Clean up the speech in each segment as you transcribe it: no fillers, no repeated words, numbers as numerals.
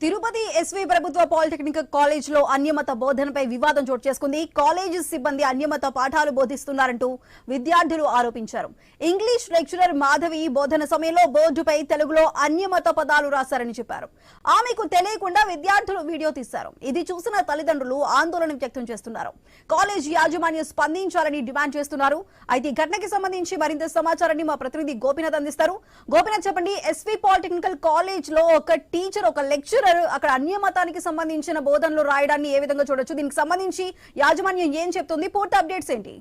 Tirupati SV ప్రభుత్వ polytechnic college లో అన్యమత బోధనపై వివాదం చోటు చేసుకుంది. కాలేజ్ సిబ్బంది అన్యమత పాఠాలు బోధిస్తున్నారంటూ విద్యార్థులు ఆరోపించారు. ఇంగ్లీష్ లెక్చరర్ మాధవి బోధన సమయంలో బోర్డుపై తెలుగులో అన్యమత పదాలు రాశారని చెప్పారు. ఆమెకు తెలియకుండా విద్యార్థులు వీడియో తీశారు. ఇది చూసిన తల్లిదండ్రులు ఆందోళన వ్యక్తం చేస్తున్నారు. కాలేజ్ యాజమాన్యం స్పందించాలని డిమాండ్ చేస్తున్నారు. అయితే ఈ ఘటనకి సంబంధించి మరింత సమాచారాన్ని మా ప్రతినిధి గోపినాథ్ అందిస్తారు. గోపినాథ్, చెప్పండి, ఎస్వి పాలిటెక్నికల్ కాలేజ్ లో ఒక టీచర్, ఒక లెక్చరర్ అక్కడ అన్యమతానికి సంబంధించిన బోధనలు రాయడాన్ని ఏ విధంగా చూడొచ్చు? దీనికి సంబంధించి యాజమాన్యం ఏం చెప్తుంది? పూర్తి అప్డేట్స్ ఏంటి?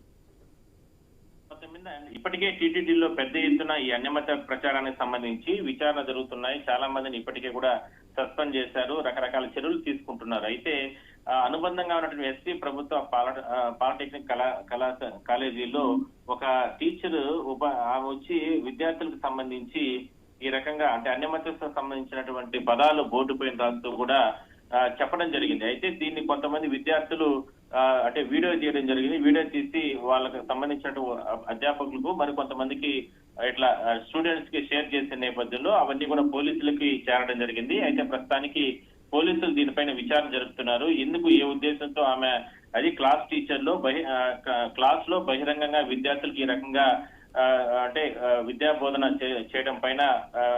ఇప్పటికే టీటీడీలో పెద్ద ఎత్తున ఈ అన్యమత ప్రచారానికి సంబంధించి విచారణ జరుగుతున్నాయి. చాలా మందిని ఇప్పటికే కూడా సస్పెండ్ చేశారు, రకరకాల చర్యలు తీసుకుంటున్నారు. అయితే అనుబంధంగా ఉన్నటువంటి ఎస్వి ప్రభుత్వ పాలిటెక్నిక్ కాలేజీలో ఒక టీచర్ ఆమె వచ్చి విద్యార్థులకు సంబంధించి ఈ రకంగా అంటే అన్యమతకు సంబంధించినటువంటి పదాలు బోర్డు పైన రాస్తూ కూడా చెప్పడం జరిగింది. అయితే దీన్ని కొంతమంది విద్యార్థులు అంటే వీడియో తీయడం జరిగింది. వీడియో తీసి వాళ్ళకి సంబంధించిన అధ్యాపకులకు మరి కొంతమందికి ఇట్లా స్టూడెంట్స్ కి షేర్ చేసే నేపథ్యంలో అవన్నీ కూడా పోలీసులకి చేరడం జరిగింది. అయితే ప్రస్తుతానికి పోలీసులు దీనిపైన విచారణ జరుపుతున్నారు. ఎందుకు, ఏ ఉద్దేశంతో ఆమె అది క్లాస్ టీచర్ లో క్లాస్ లో బహిరంగంగా విద్యార్థులకు ఈ రకంగా అంటే విద్యా బోధన చేయడం పైన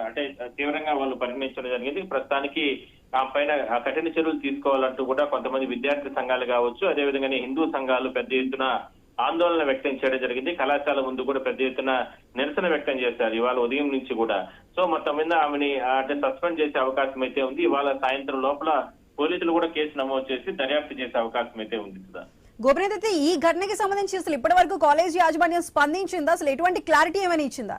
అంటే తీవ్రంగా వాళ్ళు పరిగణించడం జరిగింది. ప్రస్తుతానికి ఆ పైన కఠిన చర్యలు తీసుకోవాలంటూ కూడా కొంతమంది విద్యార్థి సంఘాలు కావచ్చు, అదేవిధంగానే హిందూ సంఘాలు పెద్ద ఎత్తున ఆందోళన వ్యక్తం చేయడం జరిగింది. కళాశాల ముందు కూడా పెద్ద ఎత్తున నిరసన వ్యక్తం చేశారు ఇవాళ ఉదయం నుంచి కూడా. సో మొత్తం మీద ఆమెని అంటే సస్పెండ్ చేసే అవకాశం అయితే ఉంది. ఇవాళ సాయంత్రం లోపల పోలీసులు కూడా కేసు నమోదు చేసి దర్యాప్తు చేసే అవకాశం అయితే ఉంది కదా. గోపినాథ్, అయితే ఈ ఘటనకి సంబంధించి అసలు ఇప్పటి వరకు కాలేజ్ యాజమాన్యం స్పందించిందా? అసలు ఎటువంటి క్లారిటీ ఏమైనా ఇచ్చిందా?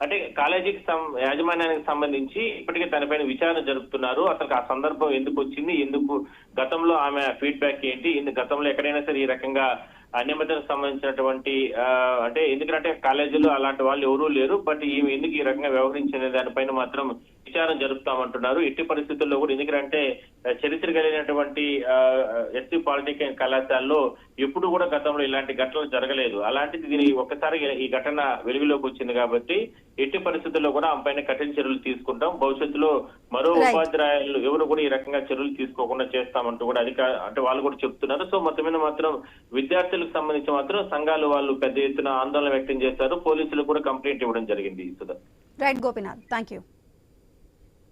అంటే కాలేజీకి యాజమాన్యానికి సంబంధించి ఇప్పటికే తనపైన విచారణ జరుపుతున్నారు. అసలు ఆ సందర్భం ఎందుకు వచ్చింది, ఎందుకు గతంలో ఆమె ఫీడ్బ్యాక్ ఏంటి, గతంలో ఎక్కడైనా సరే ఈ రకంగా అన్యమతకు సంబంధించినటువంటి అంటే ఎందుకంటే కాలేజీలో అలాంటి వాళ్ళు ఎవరూ లేరు, బట్ ఈమె ఎందుకు ఈ రకంగా వ్యవహరించిన దానిపైన మాత్రం విచారణ జరుపుతామంటున్నారు. ఎట్టి పరిస్థితుల్లో కూడా ఎందుకంటే చరిత్ర కలిగినటువంటి ఎస్వి పాలిటెక్నిక్ కళాశాలలో ఎప్పుడు కూడా గతంలో ఇలాంటి ఘటనలు జరగలేదు. అలాంటిది దీని ఒక్కసారి ఈ ఘటన వెలుగులోకి వచ్చింది కాబట్టి ఎట్టి పరిస్థితుల్లో కూడా ఆమె పైన కఠిన చర్యలు తీసుకుంటాం. భవిష్యత్తులో మరో ఉపాధ్యాయులు ఎవరు కూడా ఈ రకంగా చర్యలు తీసుకోకుండా చేస్తామంటూ కూడా అంటే వాళ్ళు కూడా చెప్తున్నారు. సో మొత్తం మీద మాత్రం విద్యార్థులకు సంబంధించి మాత్రం సంఘాలు వాళ్ళు పెద్ద ఎత్తున ఆందోళన వ్యక్తం చేశారు. పోలీసులు కూడా కంప్లైంట్ ఇవ్వడం జరిగింది. Right Gopinath, thank you.